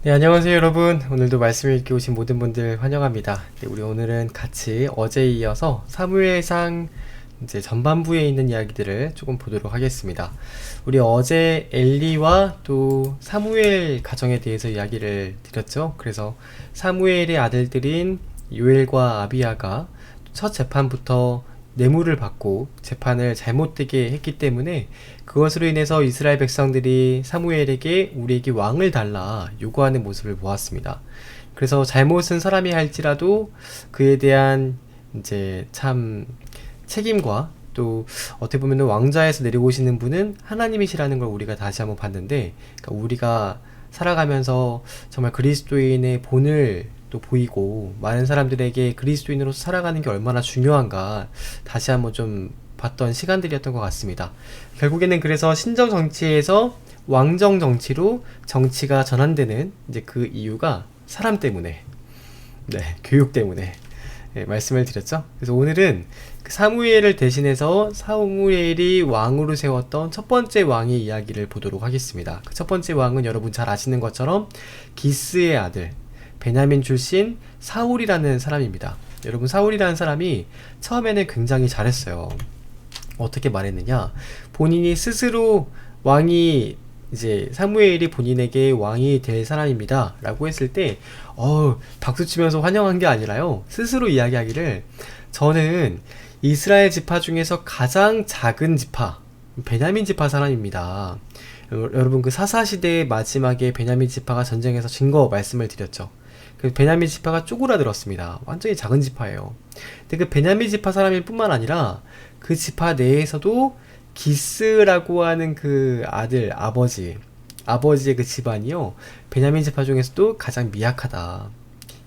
네, 안녕하세요 여러분. 오늘도 말씀 읽기 오신 모든 분들 환영합니다. 네, 우리 오늘은 같이 어제에 이어서 사무엘상 이제 전반부에 있는 이야기들을 조금 보도록 하겠습니다. 우리 어제 엘리와 또 사무엘 가정에 대해서 이야기를 드렸죠. 그래서 사무엘의 아들들인 요엘과 아비야가 첫 재판부터 뇌물을 받고 재판을 잘못되게 했기 때문에 그것으로 인해서 이스라엘 백성들이 사무엘에게 우리에게 왕을 달라 요구하는 모습을 보았습니다. 그래서 잘못은 사람이 할지라도 그에 대한 이제 참 책임과 또 어떻게 보면 왕좌에서 내려오시는 분은 하나님이시라는 걸 우리가 다시 한번 봤는데, 그러니까 우리가 살아가면서 정말 그리스도인의 본을 또 보이고 많은 사람들에게 그리스도인으로서 살아가는 게 얼마나 중요한가 다시 한번 좀 봤던 시간들이었던 것 같습니다. 결국에는 그래서 신정 정치에서 왕정 정치로 정치가 전환되는 이제 그 이유가 사람 때문에, 네, 교육 때문에, 네, 말씀을 드렸죠. 그래서 오늘은 그 사무엘을 대신해서 사무엘이 왕으로 세웠던 첫 번째 왕의 이야기를 보도록 하겠습니다. 그 첫 번째 왕은 여러분 잘 아시는 것처럼 기스의 아들 베냐민 출신 사울이라는 사람입니다. 여러분, 사울이라는 사람이 처음에는 굉장히 잘했어요. 어떻게 말했느냐? 본인이 스스로 왕이 이제 사무엘이 본인에게 왕이 될 사람입니다 라고 했을 때 박수치면서 환영한 게 아니라요, 스스로 이야기하기를 저는 이스라엘 지파 중에서 가장 작은 지파 베냐민 지파 사람입니다. 여러분, 그 사사시대의 마지막에 베냐민 지파가 전쟁에서 진 거 말씀을 드렸죠. 그 베냐민 지파가 쪼그라들었습니다. 완전히 작은 지파예요. 근데 그 베냐민 지파 사람일 뿐만 아니라 그 지파 내에서도 기스라고 하는 그 아들, 아버지의 그 집안이요, 베냐민 지파 중에서도 가장 미약하다.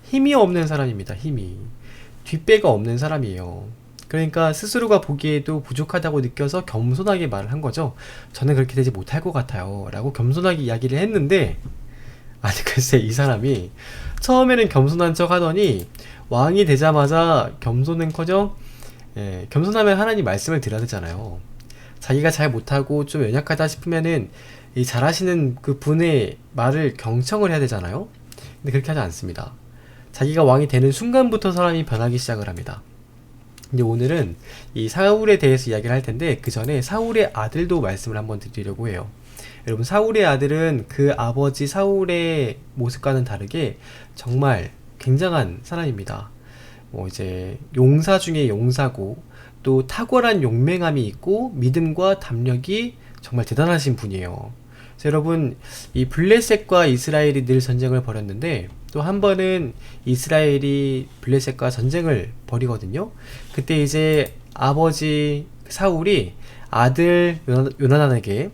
힘이 없는 사람입니다. 힘이. 뒷배가 없는 사람이에요. 그러니까 스스로가 보기에도 부족하다고 느껴서 겸손하게 말을 한 거죠. 저는 그렇게 되지 못할 것 같아요 라고 겸손하게 이야기를 했는데, 아니 글쎄, 이 사람이 처음에는 겸손한 척 하더니 왕이 되자마자 겸손은커녕, 겸손하면 하나님 말씀을 드려야 되잖아요. 자기가 잘 못하고 좀 연약하다 싶으면은 이 잘하시는 그 분의 말을 경청을 해야 되잖아요. 근데 그렇게 하지 않습니다. 자기가 왕이 되는 순간부터 사람이 변하기 시작을 합니다. 근데 오늘은 이 사울에 대해서 이야기를 할 텐데, 그 전에 사울의 아들도 말씀을 한번 드리려고 해요. 여러분, 사울의 아들은 그 아버지 사울의 모습과는 다르게 정말 굉장한 사람입니다. 이제 용사 중에 용사고 또 탁월한 용맹함이 있고 믿음과 담력이 정말 대단하신 분이에요. 그래서 여러분, 이 블레셋과 이스라엘이 늘 전쟁을 벌였는데 또 한 번은 이스라엘이 블레셋과 전쟁을 벌이거든요. 그때 이제 아버지 사울이 아들 요나단에게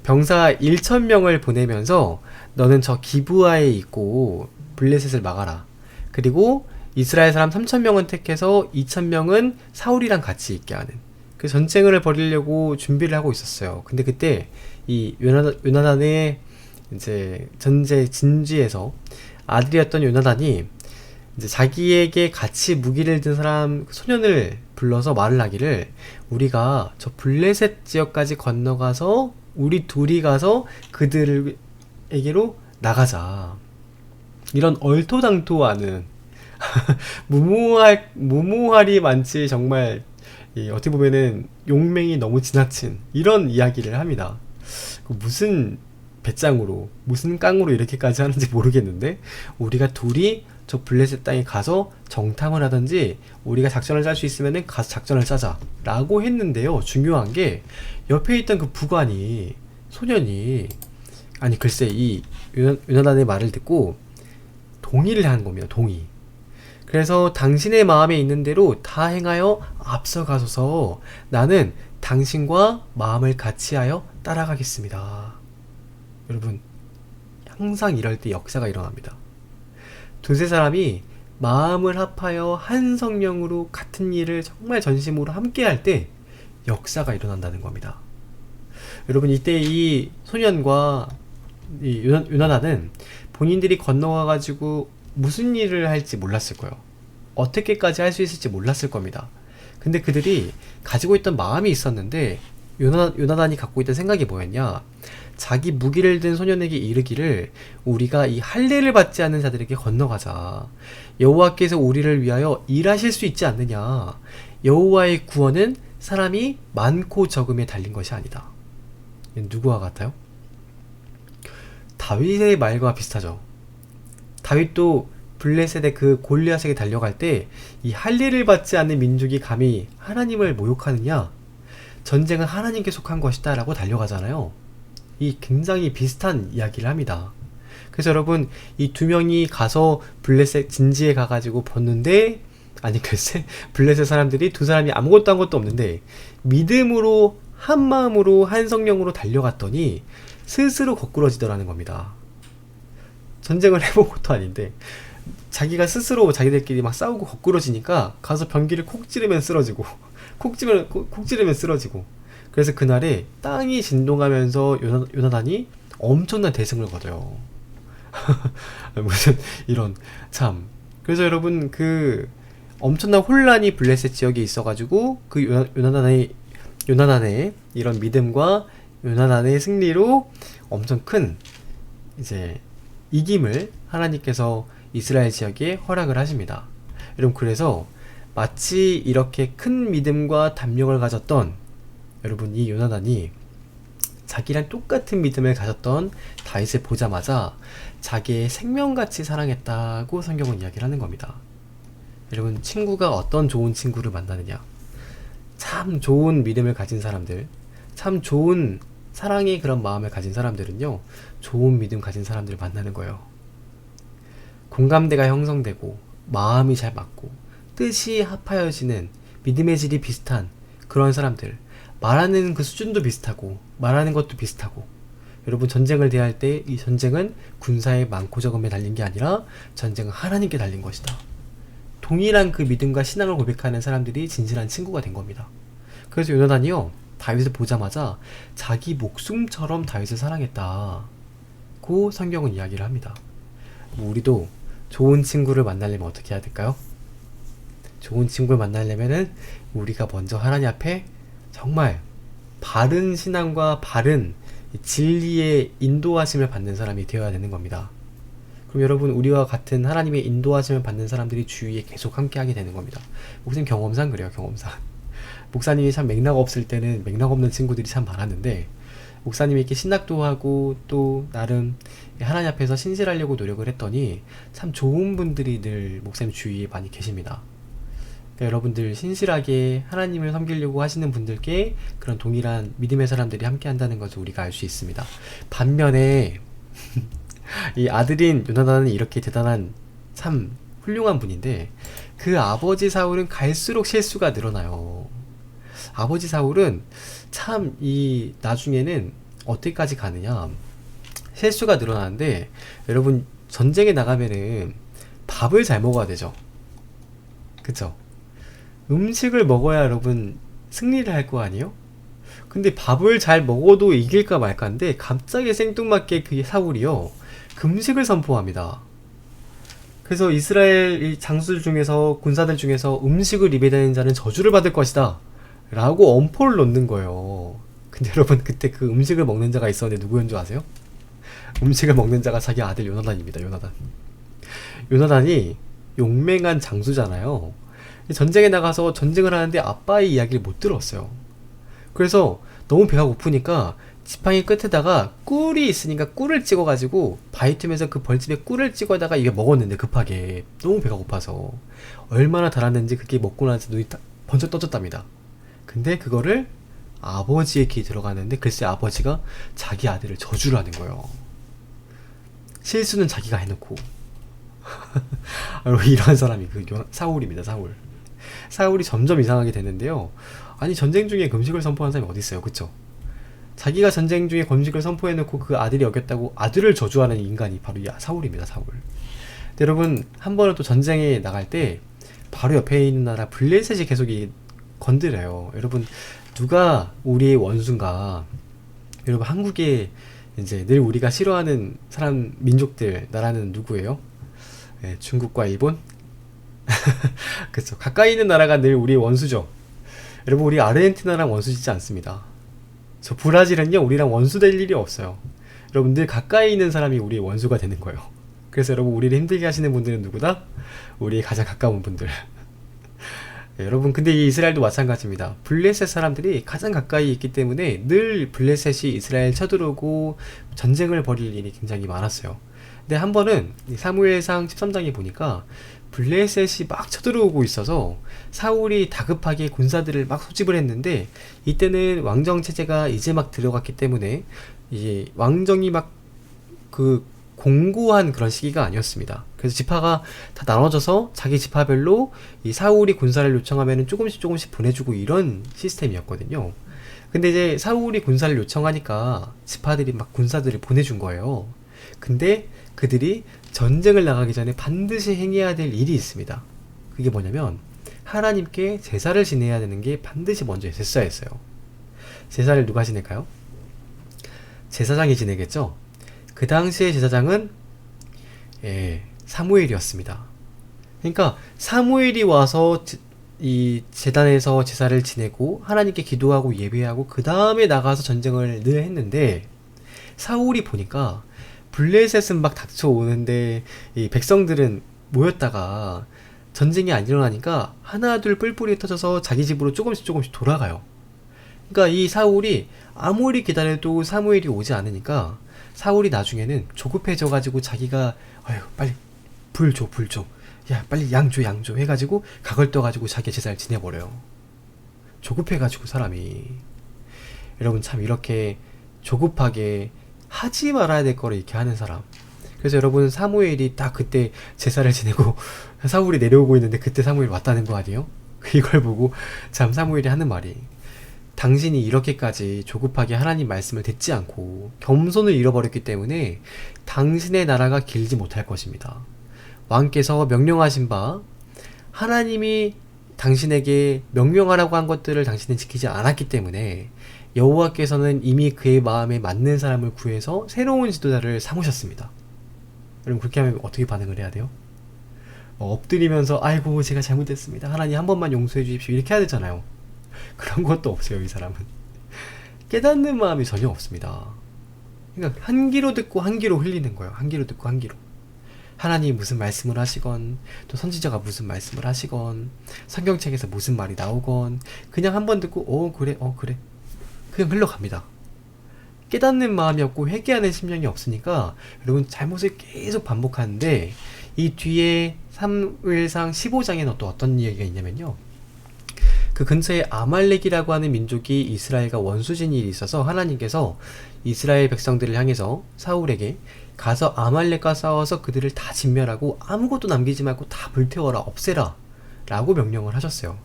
병사 1,000명을 보내면서 너는 저 기브아에 있고 블레셋을 막아라. 그리고 이스라엘 사람 3,000명은 택해서 2,000명은 사울이랑 같이 있게 하는, 그 전쟁을 벌이려고 준비를 하고 있었어요. 근데 그때 이 요나단의 이제 전제 진지에서 아들이었던 요나단이 이제 자기에게 같이 무기를 든 사람 소년을 불러서 말을 하기를, 우리가 저 블레셋 지역까지 건너가서 우리 둘이 가서 그들에게로 나가자. 이런 얼토당토하는 무모할이 많지, 정말 어떻게 보면은 용맹이 너무 지나친 이런 이야기를 합니다. 무슨 배짱으로, 무슨 깡으로 이렇게까지 하는지 모르겠는데, 우리가 둘이 저 블레셋 땅에 가서 정탐을 하든지 우리가 작전을 짤 수 있으면은 가서 작전을 짜자 라고 했는데요, 중요한 게 옆에 있던 그 부관이, 소년이, 아니 글쎄, 이 요나단의 말을 듣고 동의를 한 겁니다. 동의. 그래서 당신의 마음에 있는 대로 다 행하여 앞서가소서, 나는 당신과 마음을 같이하여 따라가겠습니다. 여러분, 항상 이럴 때 역사가 일어납니다. 두세 사람이 마음을 합하여 한 성령으로 같은 일을 정말 전심으로 함께 할 때 역사가 일어난다는 겁니다. 여러분, 이때 이 소년과 이 요나단은 본인들이 건너와가지고 무슨 일을 할지 몰랐을 거예요. 어떻게까지 할 수 있을지 몰랐을 겁니다. 근데 그들이 가지고 있던 마음이 있었는데, 요나단이 갖고 있던 생각이 뭐였냐? 자기 무기를 든 소년에게 이르기를 우리가 이 할례를 받지 않는 자들에게 건너가자. 여호와께서 우리를 위하여 일하실 수 있지 않느냐. 여호와의 구원은 사람이 많고 적음에 달린 것이 아니다. 누구와 같아요? 다윗의 말과 비슷하죠. 다윗도 블레셋의 그 골리앗에게 달려갈 때 이 할례를 받지 않는 민족이 감히 하나님을 모욕하느냐? 전쟁은 하나님께 속한 것이다 라고 달려가잖아요. 이 굉장히 비슷한 이야기를 합니다. 그래서 여러분, 이 두 명이 가서 블레셋 진지에 가가지고 봤는데, 아니 글쎄 블레셋 사람들이 두 사람이 아무것도 한 것도 없는데 믿음으로 한 마음으로 한 성령으로 달려갔더니 스스로 거꾸러지더라는 겁니다. 전쟁을 해본 것도 아닌데 자기가 스스로 자기들끼리 막 싸우고 거꾸러지니까 가서 병기를 콕 찌르면 쓰러지고 콕 찌르면 쓰러지고. 그래서 그날에 땅이 진동하면서 요나단이 엄청난 대승을 거둬요. 무슨 이런 참. 그래서 여러분, 그 엄청난 혼란이 블레셋 지역에 있어가지고 그 요나단의 이런 믿음과 요나단의 승리로 엄청 큰 이제 이김을 하나님께서 이스라엘 지역에 허락을 하십니다. 여러분, 그래서 마치 이렇게 큰 믿음과 담력을 가졌던 여러분, 이 요나단이 자기랑 똑같은 믿음을 가졌던 다윗을 보자마자 자기의 생명같이 사랑했다고 성경은 이야기를 하는 겁니다. 여러분, 친구가 어떤 좋은 친구를 만나느냐? 참 좋은 믿음을 가진 사람들, 참 좋은 사랑의 그런 마음을 가진 사람들은요, 좋은 믿음 가진 사람들을 만나는 거예요. 공감대가 형성되고 마음이 잘 맞고 뜻이 합하여지는 믿음의 질이 비슷한 그런 사람들, 말하는 그 수준도 비슷하고 말하는 것도 비슷하고. 여러분, 전쟁을 대할 때 이 전쟁은 군사의 많고 적음에 달린 게 아니라 전쟁은 하나님께 달린 것이다. 동일한 그 믿음과 신앙을 고백하는 사람들이 진실한 친구가 된 겁니다. 그래서 요나단이요, 다윗을 보자마자 자기 목숨처럼 다윗을 사랑했다고 성경은 이야기를 합니다. 우리도 좋은 친구를 만나려면 어떻게 해야 될까요? 좋은 친구를 만나려면은 우리가 먼저 하나님 앞에 정말 바른 신앙과 바른 진리의 인도하심을 받는 사람이 되어야 되는 겁니다. 그럼 여러분, 우리와 같은 하나님의 인도하심을 받는 사람들이 주위에 계속 함께 하게 되는 겁니다. 목사님 경험상 그래요, 경험상. 목사님이 참 맥락 없을 때는 맥락 없는 친구들이 참 많았는데, 목사님이 이렇게 신학도 하고 또 나름 하나님 앞에서 신실하려고 노력을 했더니 참 좋은 분들이 늘 목사님 주위에 많이 계십니다. 그러니까 여러분들 신실하게 하나님을 섬기려고 하시는 분들께 그런 동일한 믿음의 사람들이 함께 한다는 것을 우리가 알 수 있습니다. 반면에 이 아들인 요나단은 이렇게 대단한 참 훌륭한 분인데 그 아버지 사울은 갈수록 실수가 늘어나요. 아버지 사울은 참 이 나중에는 어디까지 가느냐, 실수가 늘어나는데 여러분, 전쟁에 나가면은 밥을 잘 먹어야 되죠. 그쵸? 음식을 먹어야 여러분 승리를 할 거 아니에요? 근데 밥을 잘 먹어도 이길까 말까인데 갑자기 생뚱맞게 그 사울이요, 금식을 선포합니다. 그래서 이스라엘 이 장수들 중에서, 군사들 중에서 음식을 입에 대는 자는 저주를 받을 것이다 라고 엄포를 놓는 거예요. 근데 여러분, 그때 그 음식을 먹는 자가 있었는데 누구인 줄 아세요? 음식을 먹는 자가 자기 아들 요나단입니다. 요나단이 용맹한 장수잖아요. 전쟁에 나가서 전쟁을 하는데 아빠의 이야기를 못 들었어요. 그래서 너무 배가 고프니까 지팡이 끝에다가 꿀이 있으니까 꿀을 찍어가지고 바위 틈에서 그 벌집에 꿀을 찍어다가 이게 먹었는데, 급하게 너무 배가 고파서 얼마나 달았는지 그게 먹고 나서 눈이 딱 번쩍 떠졌답니다. 근데 그거를 아버지의 귀에 들어가는데 글쎄 아버지가 자기 아들을 저주를 하는 거예요. 실수는 자기가 해놓고. 이런 사람이 그 사울입니다. 사울이 점점 이상하게 되는데요. 아니, 전쟁 중에 금식을 선포한 사람이 어디 있어요, 그쵸? 자기가 전쟁 중에 금식을 선포해놓고 그 아들이 어겼다고 아들을 저주하는 인간이 바로 이 사울입니다. 근데 여러분, 한 번은 또 전쟁에 나갈 때 바로 옆에 있는 나라 블레셋이 계속 건드려요. 여러분, 누가 우리의 원수인가? 여러분, 한국에 이제 늘 우리가 싫어하는 사람, 민족들, 나라는 누구예요? 네, 중국과 일본? 그쵸. 가까이 있는 나라가 늘 우리의 원수죠. 여러분, 우리 아르헨티나랑 원수 짓지 않습니다. 저 브라질은요 우리랑 원수 될 일이 없어요. 여러분 늘 가까이 있는 사람이 우리의 원수가 되는 거예요. 그래서 여러분 우리를 힘들게 하시는 분들은 누구다? 우리의 가장 가까운 분들. 네, 여러분 근데 이 이스라엘도 마찬가지입니다. 블레셋 사람들이 가장 가까이 있기 때문에 늘 블레셋이 이스라엘 쳐들어오고 전쟁을 벌일 일이 굉장히 많았어요. 근데 한 번은 사무엘상 13장에 보니까 블레셋이 막 쳐들어오고 있어서 사울이 다급하게 군사들을 막 소집을 했는데, 이때는 왕정 체제가 이제 막 들어갔기 때문에 이제 왕정이 막 그 공고한 그런 시기가 아니었습니다. 그래서 지파가 다 나눠져서 자기 지파별로 이 사울이 군사를 요청하면 조금씩 보내주고 이런 시스템이었거든요. 근데 이제 사울이 군사를 요청하니까 지파들이 막 군사들을 보내준 거예요. 근데 그들이 전쟁을 나가기 전에 반드시 행해야 될 일이 있습니다. 그게 뭐냐면 하나님께 제사를 지내야 되는 게 반드시 먼저 제사였어요. 제사를 누가 지낼까요? 제사장이 지내겠죠? 그 당시에 제사장은 사무엘이었습니다. 그러니까 사무엘이 와서 이 제단에서 제사를 지내고 하나님께 기도하고 예배하고 그 다음에 나가서 전쟁을 늘 했는데, 사울이 보니까 블레셋은 막 닥쳐오는데 이 백성들은 모였다가 전쟁이 안 일어나니까 하나 둘 뿔뿔이 터져서 자기 집으로 조금씩 돌아가요. 그러니까 이 사울이 아무리 기다려도 사무엘이 오지 않으니까 사울이 나중에는 조급해져가지고 자기가 아유 빨리 불 줘, 야 빨리 양 줘 해가지고 각을 떠가지고 자기 제사를 지내버려요. 조급해가지고 사람이. 여러분 참 이렇게 조급하게 하지 말아야 될 거를 이렇게 하는 사람. 그래서 여러분 사무엘이 딱 그때 제사를 지내고 사울이 내려오고 있는데 그때 사무엘이 왔다는 거 아니에요? 이걸 보고 참 사무엘이 하는 말이, 당신이 이렇게까지 조급하게 하나님 말씀을 듣지 않고 겸손을 잃어버렸기 때문에 당신의 나라가 길지 못할 것입니다. 왕께서 명령하신 바 하나님이 당신에게 명령하라고 한 것들을 당신은 지키지 않았기 때문에 여호와께서는 이미 그의 마음에 맞는 사람을 구해서 새로운 지도자를 삼으셨습니다. 여러분 그렇게 하면 어떻게 반응을 해야 돼요? 엎드리면서 아이고 제가 잘못했습니다, 하나님 한 번만 용서해 주십시오, 이렇게 해야 되잖아요. 그런 것도 없어요. 이 사람은 깨닫는 마음이 전혀 없습니다. 그러니까 한 귀로 듣고 한 귀로 흘리는 거예요. 한 귀로 듣고 한 귀로. 하나님이 무슨 말씀을 하시건, 또 선지자가 무슨 말씀을 하시건, 성경책에서 무슨 말이 나오건 그냥 한 번 듣고 그래 그냥 흘러갑니다. 깨닫는 마음이 없고 회개하는 심령이 없으니까 여러분 잘못을 계속 반복하는데, 이 뒤에 사무엘상 15장에는 또 어떤 이야기가 있냐면요, 그 근처에 아말렉이라고 하는 민족이 이스라엘과 원수진 일이 있어서 하나님께서 이스라엘 백성들을 향해서 사울에게 가서 아말렉과 싸워서 그들을 다 진멸하고 아무것도 남기지 말고 다 불태워라, 없애라 라고 명령을 하셨어요.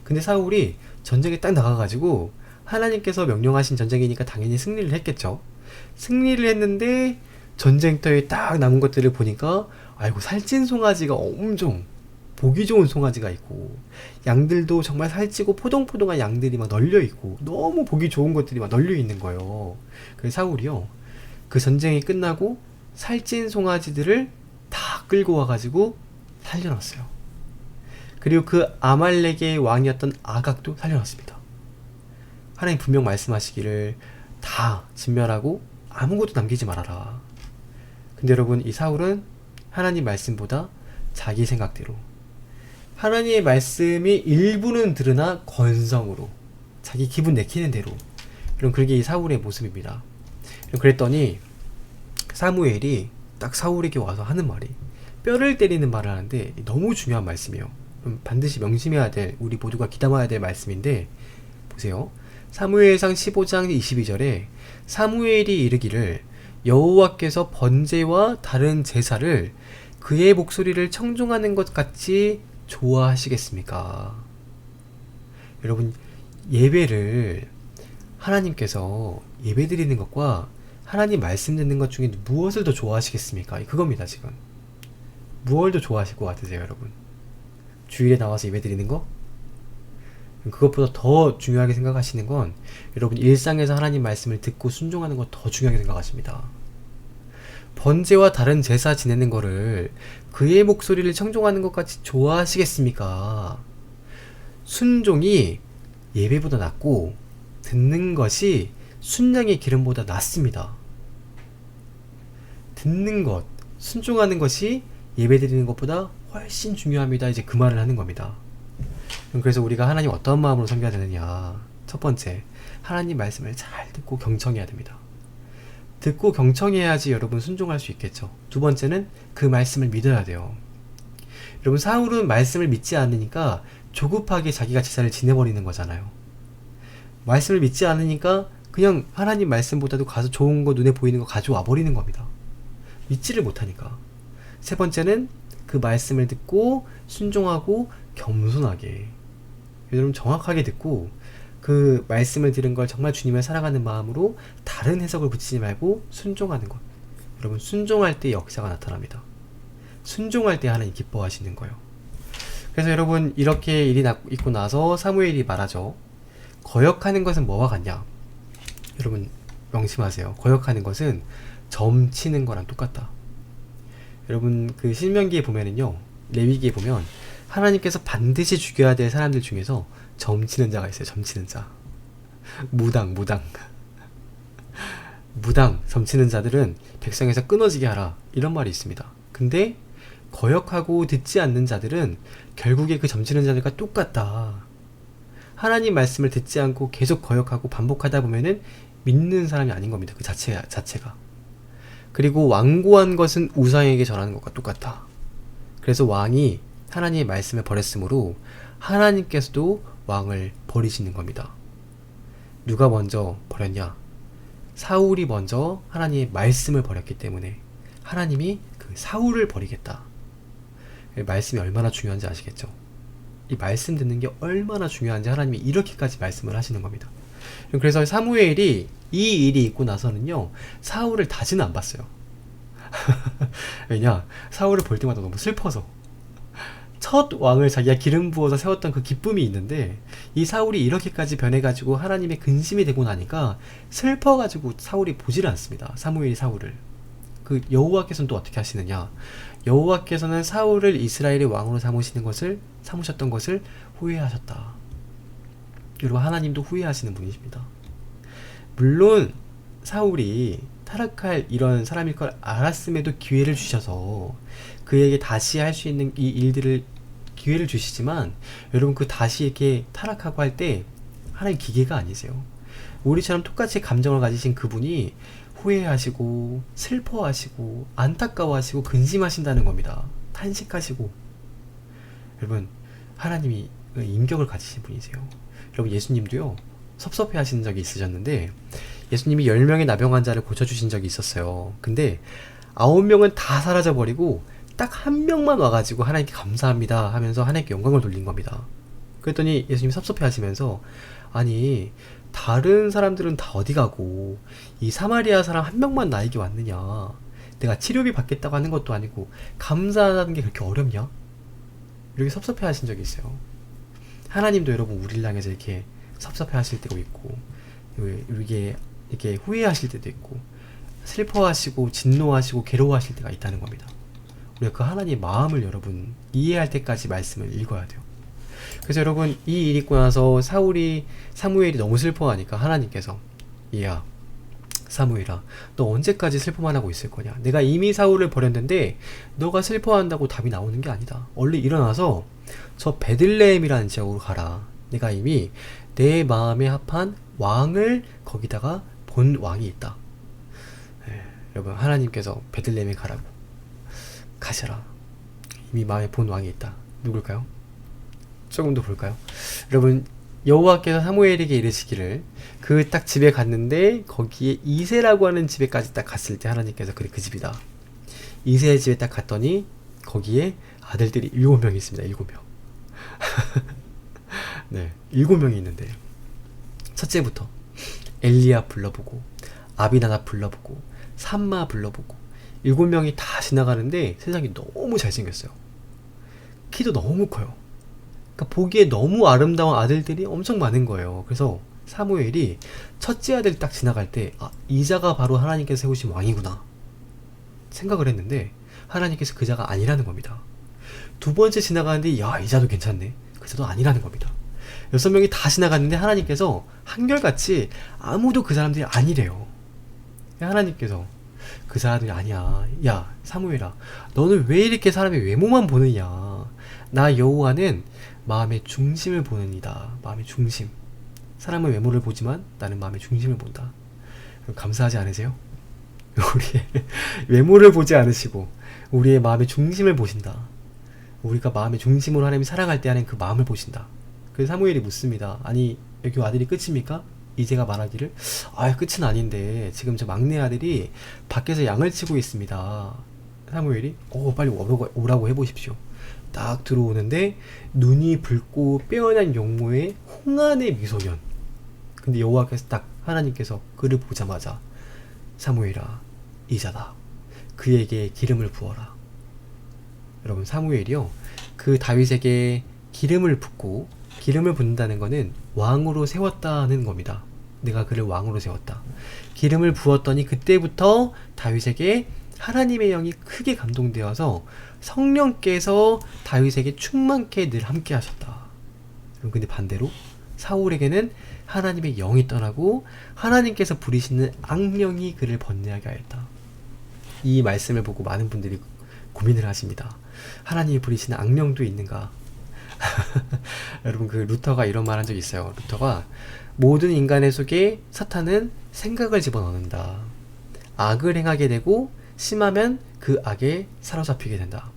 근데 사울이 전쟁에 딱 나가가지고 하나님께서 명령하신 전쟁이니까 당연히 승리를 했겠죠. 승리를 했는데 전쟁터에 딱 남은 것들을 보니까 아이고 살찐 송아지가 엄청 보기 좋은 송아지가 있고, 양들도 정말 살찌고 포동포동한 양들이 막 널려있고 너무 보기 좋은 것들이 막 널려있는 거예요. 그래서 사울이요 그 전쟁이 끝나고 살찐 송아지들을 다 끌고 와가지고 살려놨어요. 그리고 그 아말렉의 왕이었던 아각도 살려놨습니다. 하나님 분명 말씀하시기를 다 진멸하고 아무것도 남기지 말아라. 근데 여러분 이 사울은 하나님 말씀보다 자기 생각대로, 하나님의 말씀이 일부는 들으나 건성으로 자기 기분 내키는 대로, 이런 그게 이 사울의 모습입니다. 그랬더니 사무엘이 딱 사울에게 와서 하는 말이 뼈를 때리는 말을 하는데 너무 중요한 말씀이에요. 반드시 명심해야 될, 우리 모두가 귀담아야 될 말씀인데, 보세요. 사무엘상 15장 22절에 사무엘이 이르기를 여호와께서 번제와 다른 제사를 그의 목소리를 청종하는 것 같이 좋아하시겠습니까? 여러분 예배를 하나님께서 예배드리는 것과 하나님 말씀 듣는 것 중에 무엇을 더 좋아하시겠습니까? 그겁니다. 지금 무엇을 더 좋아하실 것 같으세요? 여러분 주일에 나와서 예배드리는 거? 그것보다 더 중요하게 생각하시는 건 여러분 일상에서 하나님 말씀을 듣고 순종하는 것 더 중요하게 생각하십니다. 번제와 다른 제사 지내는 거를 그의 목소리를 청종하는 것 같이 좋아하시겠습니까? 순종이 예배보다 낫고 듣는 것이 순양의 기름보다 낫습니다. 듣는 것, 순종하는 것이 예배드리는 것보다 훨씬 중요합니다. 이제 그 말을 하는 겁니다. 그래서 우리가 하나님 어떤 마음으로 섬겨야 되느냐. 첫 번째, 하나님 말씀을 잘 듣고 경청해야 됩니다. 듣고 경청해야지 여러분 순종할 수 있겠죠. 두 번째는 그 말씀을 믿어야 돼요. 여러분, 사울은 말씀을 믿지 않으니까 조급하게 자기가 제사를 지내버리는 거잖아요. 말씀을 믿지 않으니까 그냥 하나님 말씀보다도 가서 좋은 거, 눈에 보이는 거 가져와 버리는 겁니다. 믿지를 못하니까. 세 번째는 그 말씀을 듣고 순종하고 겸손하게, 여러분 정확하게 듣고 그 말씀을 들은 걸 정말 주님을 사랑하는 마음으로 다른 해석을 붙이지 말고 순종하는 것. 여러분, 순종할 때 역사가 나타납니다. 순종할 때 하나님 기뻐하시는 거예요. 그래서 여러분, 이렇게 일이 있고 나서 사무엘이 말하죠. 거역하는 것은 뭐와 같냐? 여러분 명심하세요. 거역하는 것은 점치는 거랑 똑같다. 여러분, 그 신명기에 보면은요, 레위기에 보면 하나님께서 반드시 죽여야 될 사람들 중에서 점치는 자가 있어요. 점치는 자. 무당 점치는 자들은 백성에서 끊어지게 하라, 이런 말이 있습니다. 근데 거역하고 듣지 않는 자들은 결국에 그 점치는 자들과 똑같다. 하나님 말씀을 듣지 않고 계속 거역하고 반복하다 보면은 믿는 사람이 아닌 겁니다. 그 자체가. 그리고 완고한 것은 우상에게 절하는 것과 똑같다. 그래서 왕이 하나님의 말씀을 버렸으므로 하나님께서도 왕을 버리시는 겁니다. 누가 먼저 버렸냐? 사울이 먼저 하나님의 말씀을 버렸기 때문에 하나님이 그 사울을 버리겠다. 말씀이 얼마나 중요한지 아시겠죠? 이 말씀 듣는 게 얼마나 중요한지 하나님이 이렇게까지 말씀을 하시는 겁니다. 그래서 사무엘이 이 일이 있고 나서는요, 사울을 다시는 안 봤어요. 왜냐? 사울을 볼 때마다 너무 슬퍼서. 첫 왕을 자기가 기름 부어서 세웠던 그 기쁨이 있는데, 이 사울이 이렇게까지 변해가지고 하나님의 근심이 되고 나니까 슬퍼가지고 사울이 보지를 않습니다. 사무엘이 사울을. 그 여호와께서는 또 어떻게 하시느냐? 여호와께서는 사울을 이스라엘의 왕으로 삼으셨던 것을 후회하셨다. 여러분, 하나님도 후회하시는 분이십니다. 물론 사울이 타락할 이런 사람일 걸 알았음에도 기회를 주셔서 그에게 다시 할 수 있는 이 일들을 기회를 주시지만, 여러분, 그 다시 이렇게 타락하고 할 때 하나님 기계가 아니세요. 우리처럼 똑같이 감정을 가지신 그분이 후회하시고 슬퍼하시고 안타까워하시고 근심하신다는 겁니다. 탄식하시고. 여러분, 하나님이 인격을 가지신 분이세요. 여러분, 예수님도요, 섭섭해 하시는 적이 있으셨는데, 예수님이 10명의 나병 환자를 고쳐주신 적이 있었어요. 근데 9명은 다 사라져버리고 딱 1명만 와가지고 하나님께 감사합니다 하면서 하나님께 영광을 돌린 겁니다. 그랬더니 예수님이 섭섭해 하시면서, 아니, 다른 사람들은 다 어디 가고 이 사마리아 사람 1명만 나에게 왔느냐? 내가 치료비 받겠다고 하는 것도 아니고 감사하는 게 그렇게 어렵냐? 이렇게 섭섭해 하신 적이 있어요. 하나님도 여러분, 우리를 향해서 이렇게 섭섭해 하실 때도 있고, 이렇게 후회하실 때도 있고, 슬퍼하시고 진노하시고 괴로워하실 때가 있다는 겁니다. 우리가 그 하나님의 마음을 여러분 이해할 때까지 말씀을 읽어야 돼요. 그래서 여러분, 이 일 있고 나서 사무엘이 너무 슬퍼하니까 하나님께서, 야 사무엘아, 너 언제까지 슬퍼만 하고 있을 거냐? 내가 이미 사울을 버렸는데 너가 슬퍼한다고 답이 나오는 게 아니다. 얼른 일어나서 저 베들레헴이라는 지역으로 가라. 내가 이미 내 마음에 합한 왕을 거기다가 본 왕이 있다. 여러분, 하나님께서 베들레헴에 가라고 가셔라. 이미 마음에 본 왕이 있다. 누굴까요? 조금 더 볼까요? 여러분, 여호와께서 사무엘에게 이르시기를, 그 딱 집에 갔는데 거기에 이새라고 하는 집에까지 딱 갔을 때 하나님께서, 그래, 그 집이다. 이새의 집에 딱 갔더니 거기에 아들들이 7명이 있습니다. 7명. 네, 7명이 있는데, 첫째부터 엘리야 불러보고 아비나답 불러보고 삼마 불러보고 7명이 다 지나가는데 세상이 너무 잘생겼어요. 키도 너무 커요. 그러니까 보기에 너무 아름다운 아들들이 엄청 많은 거예요. 그래서 사무엘이 첫째 아들 딱 지나갈 때, 아, 이자가 바로 하나님께서 세우신 왕이구나 생각을 했는데, 하나님께서 그 자가 아니라는 겁니다. 두 번째 지나가는데, 야, 이자도 괜찮네. 그 자도 아니라는 겁니다. 6명이 다 지나갔는데 하나님께서 한결같이 아무도 그 사람들이 아니래요. 하나님께서 그 사람들이 아니야. 야 사무엘아, 너는 왜 이렇게 사람의 외모만 보느냐. 나 여호와는 마음의 중심을 보느니라. 마음의 중심. 사람은 외모를 보지만 나는 마음의 중심을 본다. 감사하지 않으세요? 우리의 외모를 보지 않으시고 우리의 마음의 중심을 보신다. 우리가 마음의 중심으로 하나님을 사랑할 때 하는 그 마음을 보신다. 그래서 사무엘이 묻습니다. 아니 여기 아들이 끝입니까? 이제가 말하기를 끝은 아닌데 지금 저 막내 아들이 밖에서 양을 치고 있습니다. 사무엘이 빨리 오라고 해보십시오. 딱 들어오는데 눈이 붉고 빼어난 용모의 홍안의 미소년. 근데 여호와께서 딱 하나님께서 그를 보자마자 사무엘아 이자다. 그에게 기름을 부어라. 여러분 사무엘이요 그 다윗에게 기름을 붓고, 기름을 붓는다는 것은 왕으로 세웠다는 겁니다. 내가 그를 왕으로 세웠다. 기름을 부었더니 그때부터 다윗에게 하나님의 영이 크게 감동되어서 성령께서 다윗에게 충만케 늘 함께 하셨다. 근데 반대로 사울에게는 하나님의 영이 떠나고 하나님께서 부리시는 악령이 그를 번뇌하게 하였다. 이 말씀을 보고 많은 분들이 고민을 하십니다. 하나님이 부리시는 악령도 있는가? 여러분 그 루터가 이런 말 한 적이 있어요. 루터가 모든 인간의 속에 사탄은 생각을 집어넣는다. 악을 행하게 되고 심하면 그 악에 사로잡히게 된다.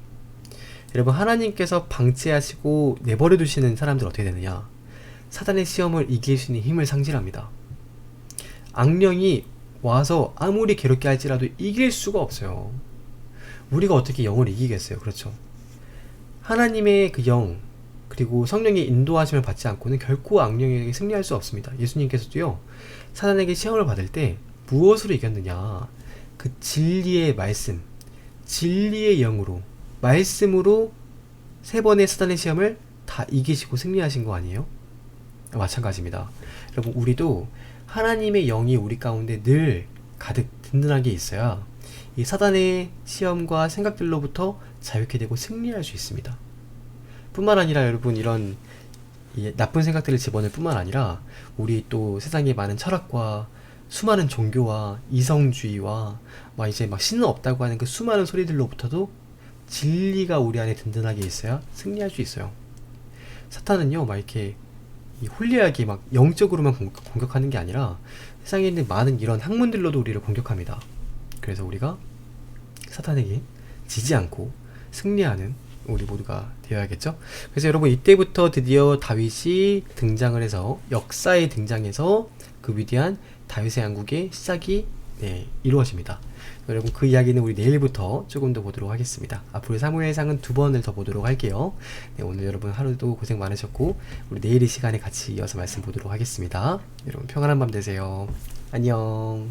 여러분 하나님께서 방치하시고 내버려 두시는 사람들 어떻게 되느냐? 사단의 시험을 이길 수 있는 힘을 상실합니다. 악령이 와서 아무리 괴롭게 할지라도 이길 수가 없어요. 우리가 어떻게 영을 이기겠어요? 그렇죠? 하나님의 그 영 그리고 성령의 인도하심을 받지 않고는 결코 악령에게 승리할 수 없습니다. 예수님께서도요 사단에게 시험을 받을 때 무엇으로 이겼느냐? 그 진리의 말씀, 진리의 영으로, 말씀으로 3번의 사단의 시험을 다 이기시고 승리하신 거 아니에요? 마찬가지입니다. 여러분 우리도 하나님의 영이 우리 가운데 늘 가득 든든하게 있어야 이 사단의 시험과 생각들로부터 자유케 되고 승리할 수 있습니다. 뿐만 아니라 여러분 이런 나쁜 생각들을 집어넣을 뿐만 아니라 우리 또 세상에 많은 철학과 수많은 종교와 이성주의와 이제 신은 없다고 하는 그 수많은 소리들로부터도 진리가 우리 안에 든든하게 있어야 승리할 수 있어요. 사탄은요 이렇게 홀리하게 영적으로만 공격하는 게 아니라 세상에 있는 많은 이런 학문들로도 우리를 공격합니다. 그래서 우리가 사탄에게 지지 않고 승리하는 우리 모두가 되어야겠죠. 그래서 여러분 이때부터 드디어 다윗이 등장을 해서 역사에 등장해서 그 위대한 다윗의 왕국의 시작이 이루어집니다. 여러분 그 이야기는 우리 내일부터 조금 더 보도록 하겠습니다. 앞으로 사무엘상은 2번을 더 보도록 할게요. 오늘 여러분 하루도 고생 많으셨고 우리 내일 이 시간에 같이 이어서 말씀 보도록 하겠습니다. 여러분 평안한 밤 되세요. 안녕.